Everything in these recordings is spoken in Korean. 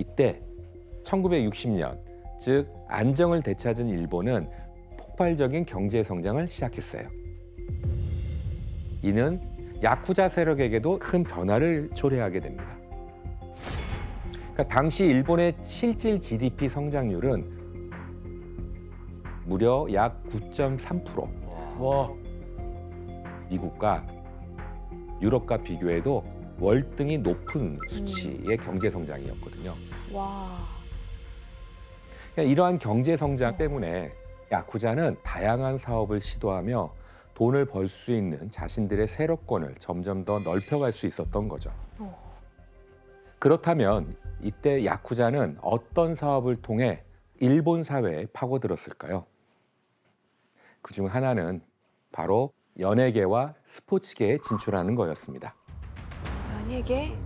이때 1960년, 즉 안정을 되찾은 일본은 폭발적인 경제 성장을 시작했어요. 이는 야쿠자 세력에게도 큰 변화를 초래하게 됩니다. 그러니까 당시 일본의 실질 GDP 성장률은 무려 약 9.3%. 와, 미국과 유럽과 비교해도 월등히 높은 수치의 경제 성장이었거든요. 와. 그러니까 이러한 경제 성장 때문에 야쿠자는 다양한 사업을 시도하며 돈을 벌 수 있는 자신들의 세력권을 점점 더 넓혀갈 수 있었던 거죠. 그렇다면 이때 야쿠자는 어떤 사업을 통해 일본 사회에 파고들었을까요? 그중 하나는 바로 연예계와 스포츠계에 진출하는 거였습니다. 연예계?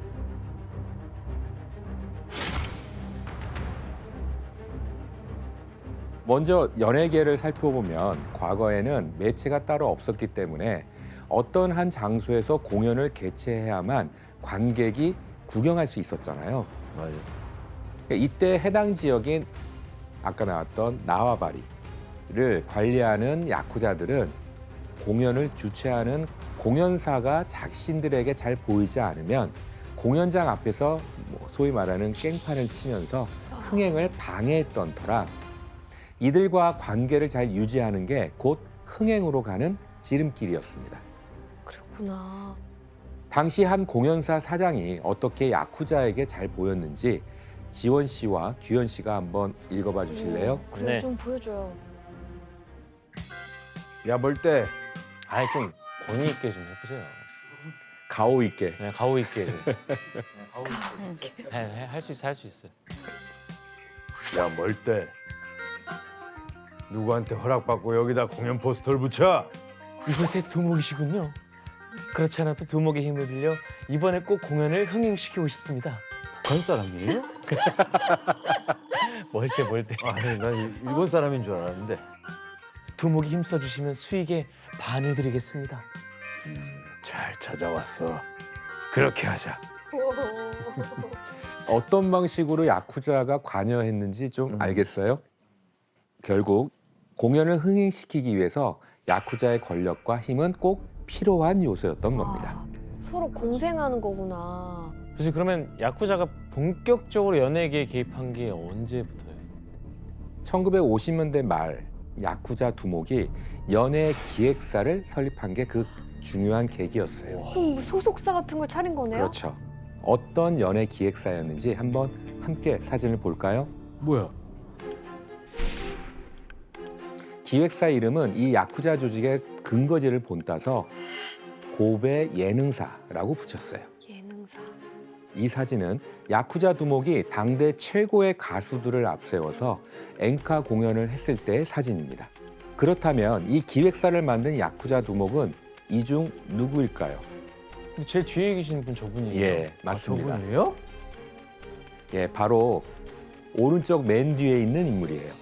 먼저 연예계를 살펴보면 과거에는 매체가 따로 없었기 때문에 어떤 한 장소에서 공연을 개최해야만 관객이 구경할 수 있었잖아요. 맞아요. 이때 해당 지역인 아까 나왔던 나와바리를 관리하는 야쿠자들은 공연을 주최하는 공연사가 자신들에게 잘 보이지 않으면 공연장 앞에서 소위 말하는 깽판을 치면서 흥행을 방해했던 터라 이들과 관계를 잘 유지하는 게 곧 흥행으로 가는 지름길이었습니다. 그렇구나. 당시 한 공연사 사장이 어떻게 야쿠자에게 잘 보였는지 지원 씨와 규현 씨가 한번 읽어봐 주실래요? 그래 네. 좀 보여줘요. 야, 뭘 때? 아예 좀 권위 있게 좀 해보세요. 가오 있게. 그냥 가오 있게. 할 수 있어, 할 수 있어. 야, 뭘 때? 누구한테 허락받고 여기다 공연 포스터를 붙여? 이곳의 두목이시군요. 그렇지 않아도 두목의 힘을 빌려 이번에 꼭 공연을 흥행시키고 싶습니다. 북한 사람이에요? 뭘 때. 아니, 난 일본 사람인 줄 알았는데. 두목이 힘써주시면 수익의 반을 드리겠습니다. 잘 찾아왔어. 그렇게 하자. 어떤 방식으로 야쿠자가 관여했는지 좀 알겠어요? 결국 공연을 흥행시키기 위해서 야쿠자의 권력과 힘은 꼭 필요한 요소였던 겁니다. 서로 공생하는 거구나. 그래서 그러면 야쿠자가 본격적으로 연예계에 개입한 게 언제부터예요? 1950년대 말 야쿠자 두목이 연예 기획사를 설립한 게 그 중요한 계기였어요. 그럼 뭐 소속사 같은 걸 차린 거네요? 그렇죠. 어떤 연예 기획사였는지 한번 함께 사진을 볼까요? 뭐야? 기획사 이름은 이 야쿠자 조직의 근거지를 본따서 고베 예능사라고 붙였어요. 예능사. 이 사진은 야쿠자 두목이 당대 최고의 가수들을 앞세워서 엔카 공연을 했을 때의 사진입니다. 그렇다면 이 기획사를 만든 야쿠자 두목은 이 중 누구일까요? 근데 제일 뒤에 계신 분 저분이에요. 예, 맞습니다. 저분이에요? 예, 바로 오른쪽 맨 뒤에 있는 인물이에요.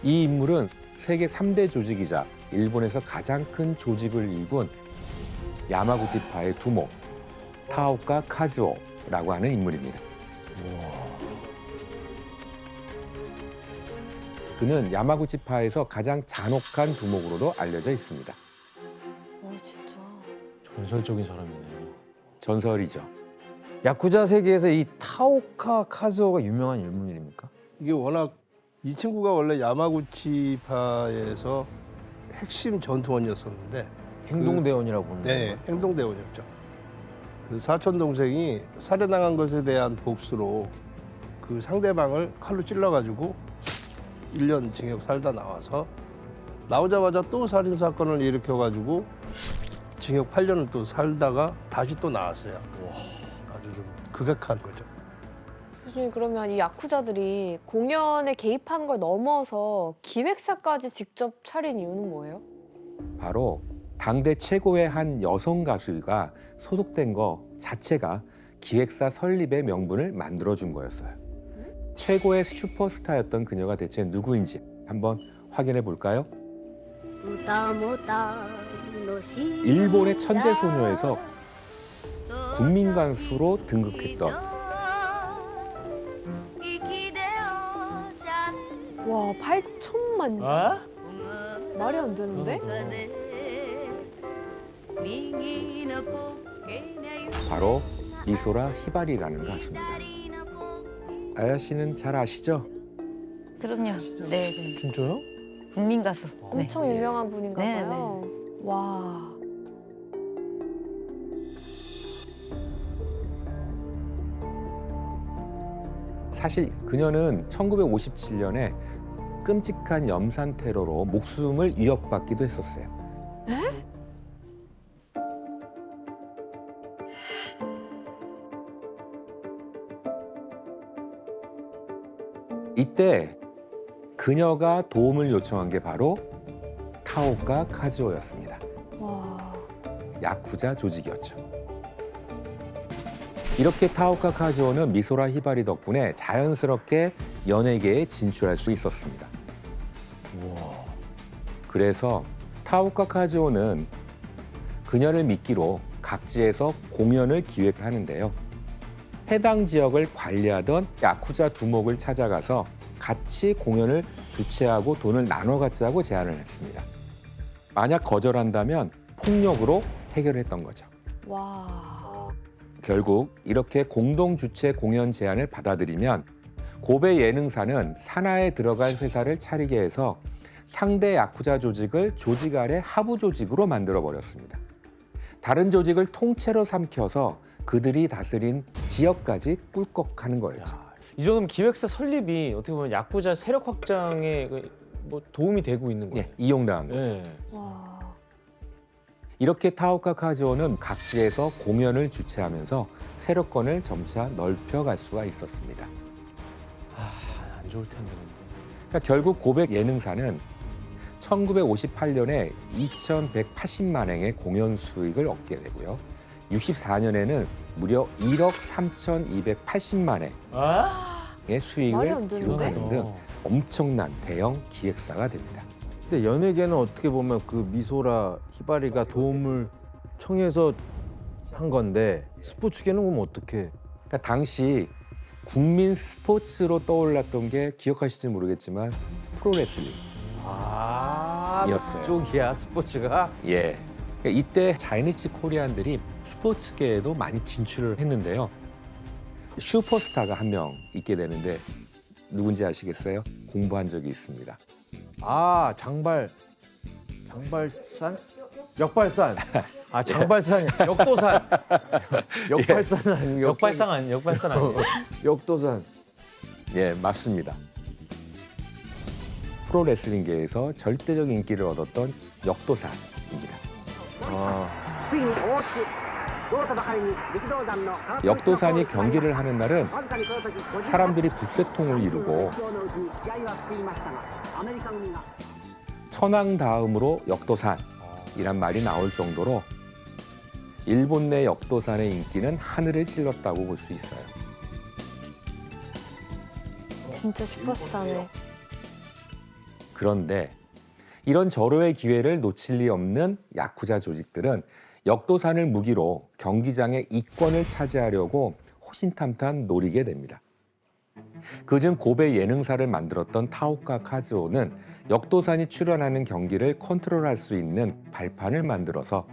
이 인물은 세계 3대 조직이자 일본에서 가장 큰 조직을 일군 야마구치파의 두목 타오카 카즈오라고 하는 인물입니다. 그는 야마구치파에서 가장 잔혹한 두목으로도 알려져 있습니다. 진짜. 전설적인 사람이네요. 전설이죠. 야쿠자 세계에서 이 타오카 카즈오가 유명한 인물입니까? 이게 워낙 이 친구가 원래 야마구치파에서 핵심 전투원이었었는데 행동대원이라고 부르는 네, 행동대원이었죠. 그 사촌 동생이 살해당한 것에 대한 복수로 그 상대방을 칼로 찔러가지고 1년 징역 살다 나와서 나오자마자 또 살인 사건을 일으켜가지고 징역 8년을 또 살다가 다시 또 나왔어요. 아주 좀 극악한 거죠. 교수님 그러면 이 야쿠자들이 공연에 개입한 걸 넘어서 기획사까지 직접 차린 이유는 뭐예요? 바로 당대 최고의 한 여성 가수가 소속된 거 자체가 기획사 설립의 명분을 만들어준 거였어요. 최고의 슈퍼스타였던 그녀가 대체 누구인지 한번 확인해 볼까요? 일본의 천재 소녀에서 국민 가수로 등극했던 와, 8천만 장. 아? 말이 안 되는데? 바로 미소라 히바리라는 가수입니다. 아야 씨는 잘 아시죠? 그럼요. 네, 네. 진짜요? 국민 가수. 네. 엄청 유명한 분인가 네, 봐요. 와. 사실 그녀는 1957년에 끔찍한 염산 테러로 목숨을 위협받기도 했었어요. 이때 그녀가 도움을 요청한 게 바로 타오카 카즈오였습니다. 와. 야쿠자 조직이었죠. 이렇게 타오카 카즈오는 미소라 히바리 덕분에 자연스럽게 연예계에 진출할 수 있었습니다. 그래서 타오카 카즈오는 그녀를 미끼로 각지에서 공연을 기획하는데요. 해당 지역을 관리하던 야쿠자 두목을 찾아가서 같이 공연을 주최하고 돈을 나눠 갖자고 제안을 했습니다. 만약 거절한다면 폭력으로 해결했던 거죠. 와. 결국 이렇게 공동 주최 공연 제안을 받아들이면 고베 예능사는 산하에 들어갈 회사를 차리게 해서 상대 야쿠자 조직을 조직 아래 하부 조직으로 만들어 버렸습니다. 다른 조직을 통째로 삼켜서 그들이 다스린 지역까지 꿀꺽하는 거였죠. 이 정도면 기획사 설립이 어떻게 보면 야쿠자 세력 확장에 뭐 도움이 되고 있는 거예요. 예, 이용당한 거죠. 네. 와. 이렇게 타오카 카즈오는 각지에서 공연을 주최하면서 세력권을 점차 넓혀갈 수가 있었습니다. 안 좋을 텐데. 그러니까 결국 고백 예능사는 1958년에 2,180만 행의 공연 수익을 얻게 되고요. 64년에는 무려 1억 3,280만 행의 아? 말이 수익을 안 되는데? 기록하는 등 엄청난 대형 기획사가 됩니다. 근데 연예계는 어떻게 보면 그 미소라 히바리가 도움을 청해서 한 건데 스포츠계는 그럼 어떻게? 그러니까 당시 국민 스포츠로 떠올랐던 게 기억하실지 모르겠지만 프로레슬링. 아, 이었어요. 그쪽이야 스포츠가. 예. 그러니까 이때 차이니즈 코리안들이 스포츠계에도 많이 진출을 했는데요. 슈퍼스타가 한 명 있게 되는데 누군지 아시겠어요? 공부한 적이 있습니다. 아, 장발산? 역발산. 아, 장발산, 역도산. 역발산은 아니고 역발상 아니에요? 역도산. 예, 맞습니다. 프로레슬링계에서 절대적 인기를 얻었던 역도산입니다. 역도산이 경기를 하는 날은 사람들이 붓세통을 이루고 천황 다음으로 역도산이란 말이 나올 정도로 일본 내 역도산의 인기는 하늘을 찔렀다고 볼 수 있어요. 진짜 슈퍼스타네. 그런데 이런 절호의 기회를 놓칠 리 없는 야쿠자 조직들은 역도산을 무기로 경기장의 이권을 차지하려고 호신탐탐 노리게 됩니다. 그중 고베 예능사를 만들었던 타오카 카즈오는 역도산이 출연하는 경기를 컨트롤할 수 있는 발판을 만들어서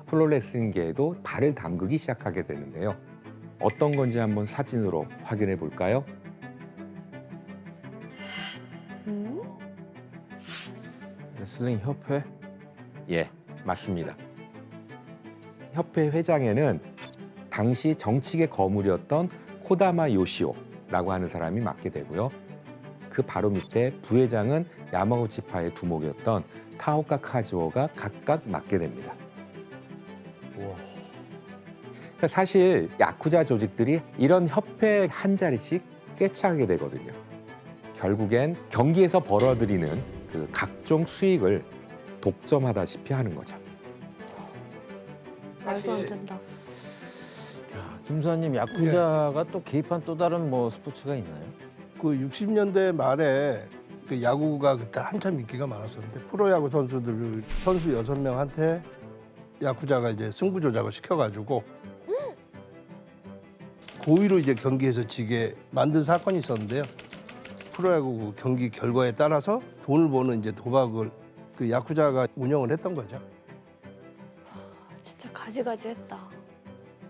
프로레슬링계에도 발을 담그기 시작하게 되는데요. 어떤 건지 한번 사진으로 확인해 볼까요? 레슬링 협회? 예, 맞습니다. 협회 회장에는 당시 정치계 거물이었던 코다마 요시오라고 하는 사람이 맡게 되고요. 그 바로 밑에 부회장은 야마구치파의 두목이었던 타오카 카즈오가 각각 맡게 됩니다. 그러니까 사실 야쿠자 조직들이 이런 협회 한 자리씩 꿰차게 되거든요. 결국엔 경기에서 벌어들이는 그 각종 수익을 독점하다시피 하는 거죠. 말도 안 된다. 야, 김수환님 야쿠자가 또 개입한 또 다른 뭐 스포츠가 있나요? 그 60년대 말에 그 야구가 그때 한참 인기가 많았었는데 프로야구 선수 6명한테 야쿠자가 이제 승부 조작을 시켜가지고 고의로 이제 경기에서 지게 만든 사건이 있었는데요. 프로야구 경기 결과에 따라서 돈을 버는 이제 도박을 그 야쿠자가 운영을 했던 거죠. 진짜 가지가지 했다.